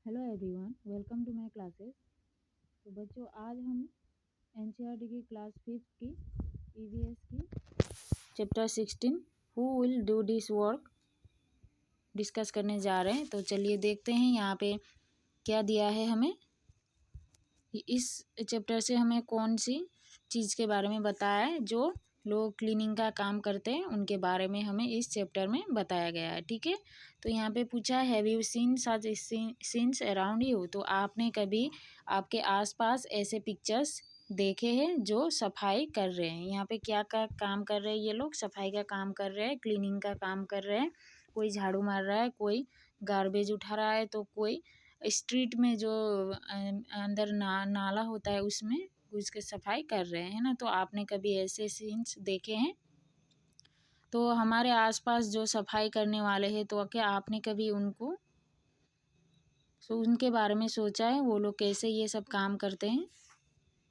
Hello everyone, welcome to my classes. तो बच्चों, आज हम एनसीईआरटी की क्लास 5 की ईवीएस की chapter 16 who will do this work discuss करने जा रहे हैं। तो चलिए देखते हैं यहाँ पे क्या दिया है हमें। इस चैप्टर से हमें कौन सी चीज़ के बारे में बताया है। जो लोग क्लीनिंग का काम करते हैं उनके बारे में हमें इस चैप्टर में बताया गया है। ठीक है, तो यहाँ पे पूछा है have you seen such scenes around you. तो आपने कभी आपके आसपास ऐसे पिक्चर्स देखे हैं जो सफाई कर रहे हैं। यहाँ पे क्या का काम कर रहे हैं, ये लोग सफाई का काम कर रहे हैं, क्लीनिंग का काम कर रहे हैं। कोई झाड़ू मार रहा है, कोई गार्बेज उठा रहा है, तो कोई स्ट्रीट में जो अंदर नाला होता है उसमें उसके सफाई कर रहे हैं ना। तो आपने कभी ऐसे सीन्स देखे हैं। तो हमारे आसपास जो सफाई करने वाले हैं, तो क्या आपने कभी उनके बारे में सोचा है, वो लोग कैसे ये सब काम करते हैं।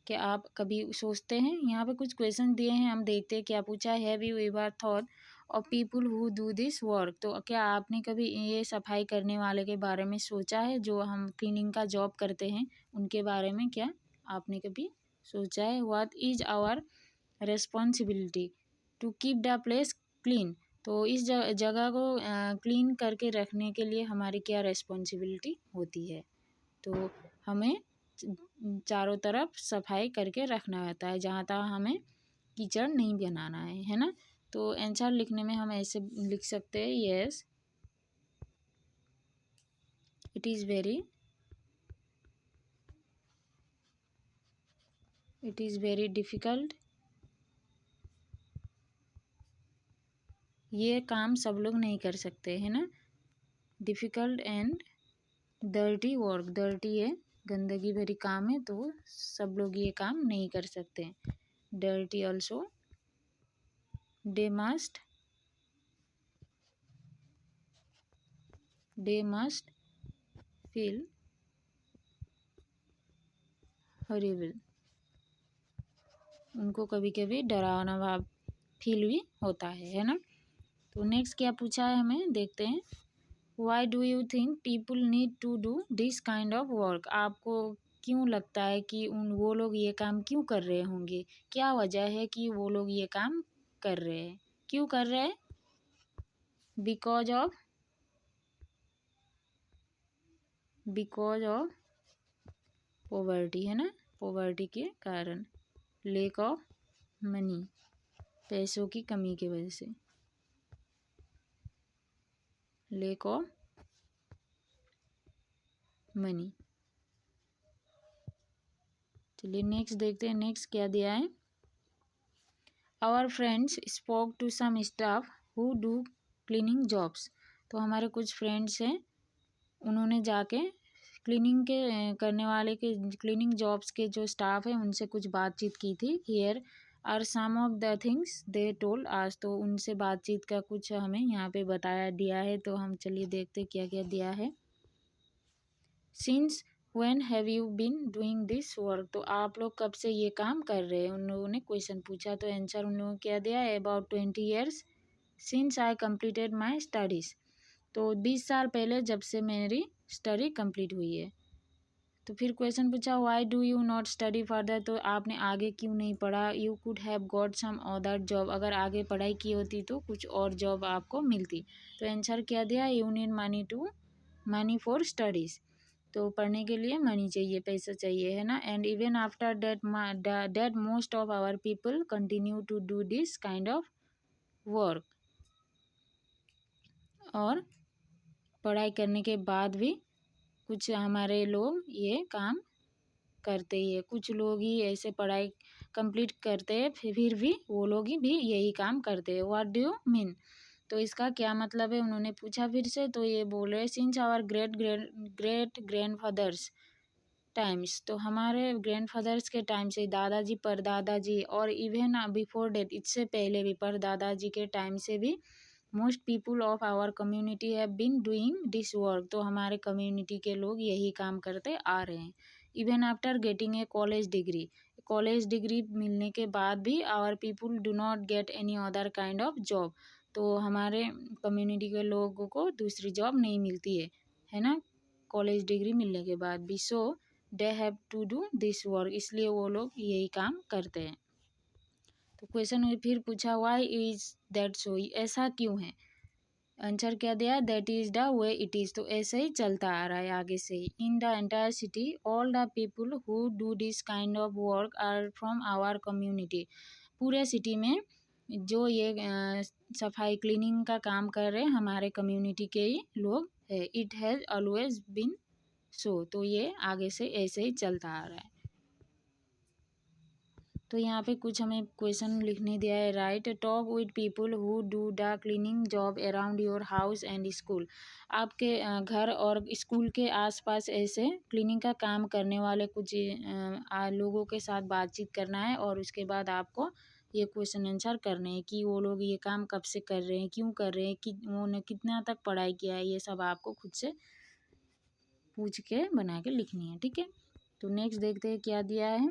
क्या आप कभी सोचते हैं। यहाँ पे कुछ क्वेश्चन दिए हैं, हम देखते हैं क्या पूछा है। Have you ever thought of people who do this work. तो क्या आपने कभी ये सफाई करने वाले के बारे में सोचा है, जो हम क्लीनिंग का जॉब करते हैं उनके बारे में क्या आपने कभी सोचा है। What is our responsibility to keep the place clean. तो इस जगह को क्लीन करके रखने के लिए हमारी क्या रेस्पॉन्सिबिलिटी होती है। तो हमें चारों तरफ सफाई करके रखना होता है, जहाँ तक हमें कीचड़ नहीं बनाना है ना। तो आंसर लिखने में हम ऐसे लिख सकते हैं, yes it is very difficult. ये काम सब लोग नहीं कर सकते है ना। Difficult and dirty work, dirty है, गंदगी भरी काम है, तो सब लोग ये काम नहीं कर सकते। Dirty also they must feel horrible. उनको कभी कभी डरावना भाव फील भी होता है ना। तो नेक्स्ट क्या पूछा है हमें, देखते हैं। Why do you think people need to do this kind of work. आपको क्यों लगता है कि वो लोग ये काम क्यों कर रहे होंगे। क्या वजह है कि वो लोग ये काम कर रहे हैं, क्यों कर रहे हैं। बिकॉज ऑफ पॉवर्टी है ना, पॉवर्टी के कारण, लैक ऑफ मनी, पैसों की कमी की वजह से, लैक ऑफ मनी। चलिए नेक्स्ट देखते हैं, नेक्स्ट क्या दिया है। Our friends spoke to some staff who do cleaning jobs. तो हमारे कुछ फ्रेंड्स हैं, उन्होंने जाके क्लीनिंग के करने वाले के क्लीनिंग जॉब्स के जो स्टाफ है उनसे कुछ बातचीत की थी। Here are some of the things they told us. तो उनसे बातचीत का कुछ हमें यहाँ पे बताया दिया है। तो हम चलिए देखते क्या क्या दिया है। Since when have you been doing this work. तो आप लोग कब से ये काम कर रहे हैं, उन लोगों ने क्वेश्चन पूछा। तो आंसर उन लोगों ने क्या दिया है, about 20 years since I completed my studies. तो 20 साल पहले जब से मेरी स्टडी कंप्लीट हुई है। तो फिर क्वेश्चन पूछा why do you not study further. तो आपने आगे क्यों नहीं पढ़ा। You could have got some other job. अगर आगे पढ़ाई की होती तो कुछ और जॉब आपको मिलती। तो आंसर क्या दिया, you need money for studies. तो पढ़ने के लिए मनी चाहिए, पैसा चाहिए है ना। And even after that most of our people continue to do this kind of work. और पढ़ाई करने के बाद भी कुछ हमारे लोग ये काम करते ही है। कुछ लोग ही ऐसे पढ़ाई कंप्लीट करते हैं फिर भी वो लोग ही भी यही काम करते हैं। What do you mean. तो इसका क्या मतलब है उन्होंने पूछा फिर से। तो ये बोल रहे since our great grandfathers times. तो हमारे ग्रैंडफादर्स के टाइम से, दादाजी परदादाजी और इवन बिफोर डेट, इससे पहले भी परदादाजी के टाइम से भी most people of our community have been doing this work. तो हमारे कम्युनिटी के लोग यही काम करते आ रहे हैं। Even after getting a college degree मिलने के बाद भी our people do not get any other kind of job. तो हमारे कम्युनिटी के लोगों को दूसरी जॉब नहीं मिलती है ना। कॉलेज डिग्री मिलने के बाद भी। So they have to do this work, इसलिए वो लोग यही काम करते हैं। तो क्वेश्चन में फिर पूछा व्हाई इज दैट सो, ऐसा क्यों है। आंसर क्या दिया, that is the way it is, तो ऐसे ही चलता आ रहा है आगे से ही। In the entire city all the people who do this kind of work are from our community, पूरे सिटी में जो ये सफाई क्लीनिंग का काम कर रहे हैं हमारे कम्युनिटी के ही लोग है। It has always been so, तो ये आगे से ऐसे ही चलता आ रहा है। तो यहाँ पे कुछ हमें क्वेश्चन लिखने दिया है। Right, talk with people who do the cleaning job around your house and school, आपके घर और स्कूल के आसपास ऐसे क्लीनिंग का काम करने वाले कुछ लोगों के साथ बातचीत करना है, और उसके बाद आपको ये क्वेश्चन आंसर करने हैं कि वो लोग ये काम कब से कर रहे हैं, क्यों कर रहे हैं, कि उन्होंने कितना तक पढ़ाई किया है, ये सब आपको खुद से पूछ के बना के लिखनी है। ठीक है, तो नेक्स्ट देखते हैं क्या दिया है।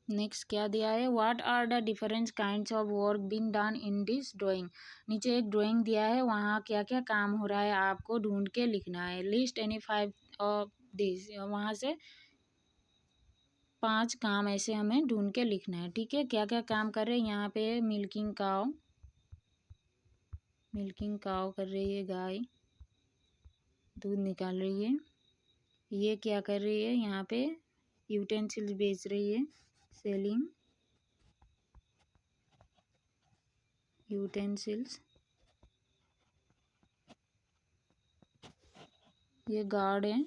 नेक्स्ट क्या दिया है, what are the different kinds of work been done in this drawing, नीचे एक ड्राइंग दिया है, वहाँ क्या क्या काम हो रहा है आपको ढूंढ के लिखना है। लिस्ट एनी 5 ऑफ दिस, वहाँ से 5 काम ऐसे हमें ढूंढ के लिखना है। ठीक है, क्या क्या काम कर रहे हैं, यहाँ पे मिल्किंग काव कर रही है, गाय दूध निकाल रही है। ये क्या कर रही है, यहाँ पे यूटेंसिल्स बेच रही है, सेलिंग यूटेंसिल्स। ये गार्ड है,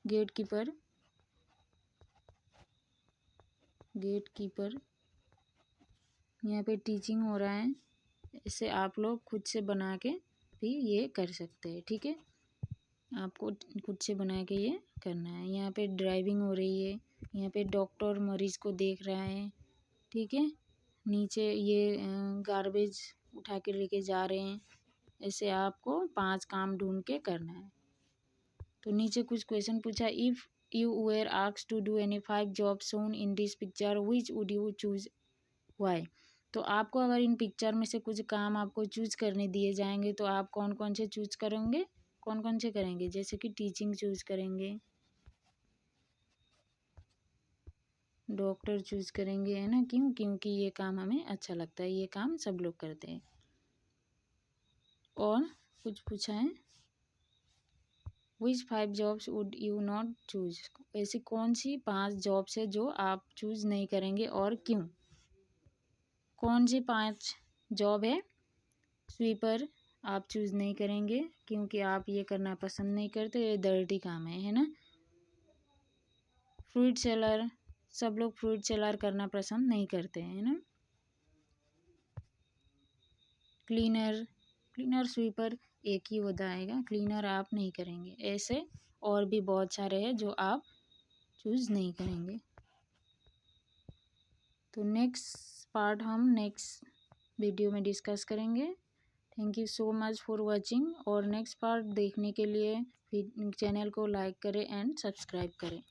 गेट कीपर यहाँ पे टीचिंग हो रहा है। इसे आप लोग खुद से बना के भी ये कर सकते हैं। ठीक है, आपको खुद से बना के ये करना है। यहाँ पे ड्राइविंग हो रही है, यहाँ पे डॉक्टर मरीज को देख रहा है। ठीक है, नीचे ये गार्बेज उठा के लेके जा रहे हैं। ऐसे आपको 5 काम ढूंढ के करना है। तो नीचे कुछ क्वेश्चन पूछा, if you were asked to do any 5 job shown in this picture which would you choose, why, तो आपको अगर इन पिक्चर में से कुछ काम आपको चूज करने दिए जाएंगे तो आप कौन कौन से चूज करेंगे, कौन कौन से करेंगे। जैसे कि टीचिंग चूज करेंगे, डॉक्टर चूज करेंगे, है ना, क्यों, क्योंकि ये काम हमें अच्छा लगता है, ये काम सब लोग करते हैं। और कुछ पूछा है, विच 5 jobs would you not choose, ऐसी कौन सी 5 जॉब्स है जो आप चूज नहीं करेंगे और क्यों। कौन सी 5 जॉब है, स्वीपर आप चूज नहीं करेंगे क्योंकि आप ये करना पसंद नहीं करते, ये डर्टी काम है ना। फ्रूट सेलर, सब लोग फ्रूट सेलर करना पसंद नहीं करते हैं ना। क्लीनर स्वीपर एक ही होता आएगा, क्लीनर आप नहीं करेंगे। ऐसे और भी बहुत सारे हैं जो आप चूज नहीं करेंगे। तो नेक्स्ट पार्ट हम नेक्स्ट वीडियो में डिस्कस करेंगे। Thank you so much for watching, और नेक्स्ट पार्ट देखने के लिए चैनल को लाइक करें एंड सब्सक्राइब करें।